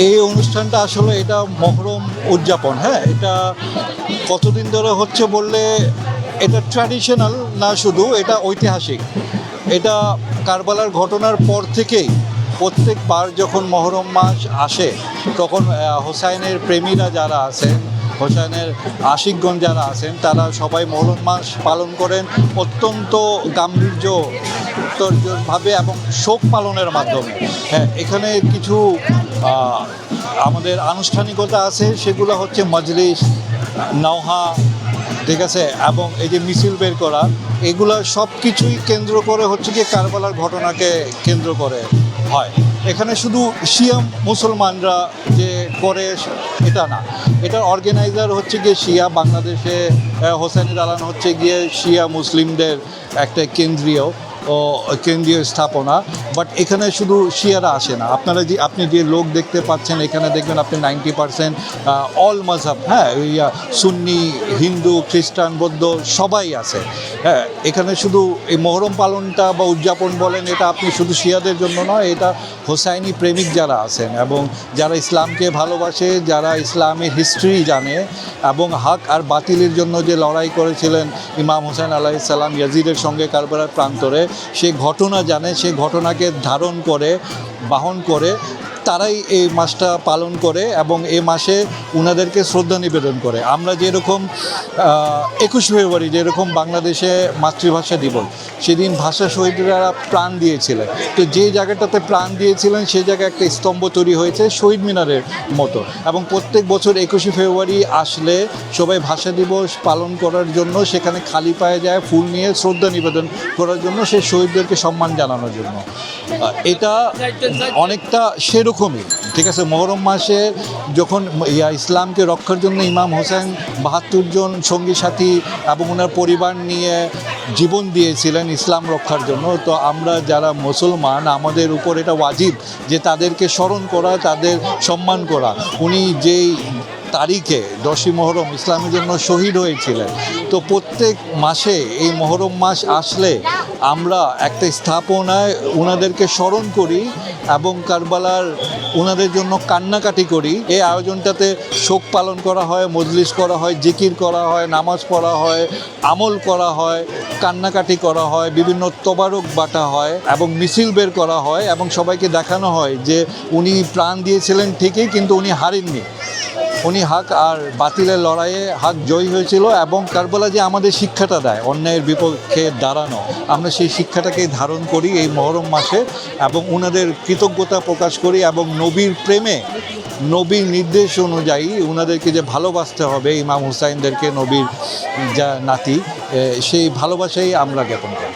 এই অনুষ্ঠানটা আসলে এটা মহরম উদযাপন, হ্যাঁ, এটা কতদিন ধরে হচ্ছে বললে এটা ট্র্যাডিশনাল না, শুধু এটা ঐতিহাসিক। এটা কারবালার ঘটনার পর থেকেই প্রত্যেকবার যখন মহরম মাস আসে তখন হোসাইনের প্রেমীরা যারা আছেন, হোসাইনের আশিকগণ যারা আছেন, তারা সবাই মহরম মাস পালন করেন অত্যন্ত গাম্ভীর্যভাবে এবং শোক পালনের মাধ্যমে। হ্যাঁ, এখানে কিছু আমাদের আনুষ্ঠানিকতা আছে, সেগুলো হচ্ছে মজলিস, নওহা, ঠিক আছে, এবং এই যে মিছিল বের করা, এগুলো সব কিছুই কেন্দ্র করে হচ্ছে কি কারবালার ঘটনাকে কেন্দ্র করে হয়। এখানে শুধু শিয়া মুসলমানরা যে করে এটা না, এটার অর্গানাইজার হচ্ছে গিয়ে শিয়া, বাংলাদেশে হোসেনি দালান হচ্ছে গিয়ে শিয়া মুসলিমদের একটা কেন্দ্রীয় স্থাপনা। বাট এখানে শুধু শিয়ারা আসে না, আপনি যে লোক দেখতে পাচ্ছেন এখানে, দেখবেন আপনি 90% অল মজহব, হ্যাঁ, সুন্নি, হিন্দু, খ্রিস্টান, বৌদ্ধ সবাই আছে। হ্যাঁ, এখানে শুধু এই মহরম পালনটা বা উদযাপন বলেন, এটা আপনি শুধু শিয়াদের জন্য নয়, এটা হোসাইনি প্রেমিক যারা আছেন এবং যারা ইসলামকে ভালোবাসে, যারা ইসলামের হিস্ট্রি জানে এবং হক আর বাতিলের জন্য যে লড়াই করেছিলেন ইমাম হোসেন আলাইহিস সালাম ইয়াজিদের সঙ্গে কারবালার প্রান্তরে, সেই ঘটনা জানে, সেই ঘটনাকে ধারণ করে, বহন করে তারাই এই মাসটা পালন করে এবং এই মাসে উনাদেরকে শ্রদ্ধা নিবেদন করে। আমরা যেরকম 21 ফেব্রুয়ারি যেরকম বাংলাদেশে মাতৃভাষা দিবস, সেদিন ভাষা শহীদরা প্রাণ দিয়েছিলেন, তো যে জায়গাটাতে প্রাণ দিয়েছিলেন সেই জায়গায় একটা স্তম্ভ তৈরি হয়েছে শহীদ মিনারের মতো, এবং প্রত্যেক বছর 21 ফেব্রুয়ারি আসলে সবাই ভাষা দিবস পালন করার জন্য সেখানে খালি পায়ে যায়, ফুল নিয়ে শ্রদ্ধা নিবেদন করার জন্য, সেই শহীদদেরকে সম্মান জানানোর জন্য। এটা অনেকটা সেরকমই, ঠিক আছে। মহরম মাসে যখন ইসলামকে রক্ষার জন্য ইমাম হোসেন 72 জন সঙ্গী সাথী এবং ওনার পরিবার নিয়ে জীবন দিয়েছিলেন ইসলাম রক্ষার জন্য, তো আমরা যারা মুসলমান আমাদের উপর এটা ওয়াজিব যে তাদেরকে স্মরণ করা, তাদের সম্মান করা। উনি যেই তারিখে 10ই মহরম ইসলামের জন্য শহীদ হয়েছিলেন, তো প্রত্যেক মাসে এই মহরম মাস আসলে আমরা একটা স্থাপনায় ওনাদেরকে স্মরণ করি এবং কারবালার ওনাদের জন্য কান্নাকাটি করি। এই আয়োজনটাতে শোক পালন করা হয়, মজলিস করা হয়, জিকির করা হয়, নামাজ পড়া হয়, আমল করা হয়, কান্নাকাটি করা হয়, বিভিন্ন তবারক বাটা হয় এবং মিছিল বের করা হয় এবং সবাইকে দেখানো হয় যে উনি প্রাণ দিয়েছিলেন ঠিকই, কিন্তু উনি হারেননি, উনি হক আর বাতিলের লড়াইয়ে হক জয়ী হয়েছিল। এবং কারবালা যে আমাদের শিক্ষাটা দেয় অন্যায়ের বিপক্ষে দাঁড়ানো, আমরা সেই শিক্ষাটাকেই ধারণ করি এই মহরম মাসে এবং ওনাদের কৃতজ্ঞতা প্রকাশ করি এবং নবীর প্রেমে, নবীর নির্দেশ অনুযায়ী ওনাদেরকে যে ভালোবাসতে হবে, ইমাম হুসাইনদেরকে, নবীর যা নাতি, সেই ভালোবাসাই আমরা জ্ঞাপন করি।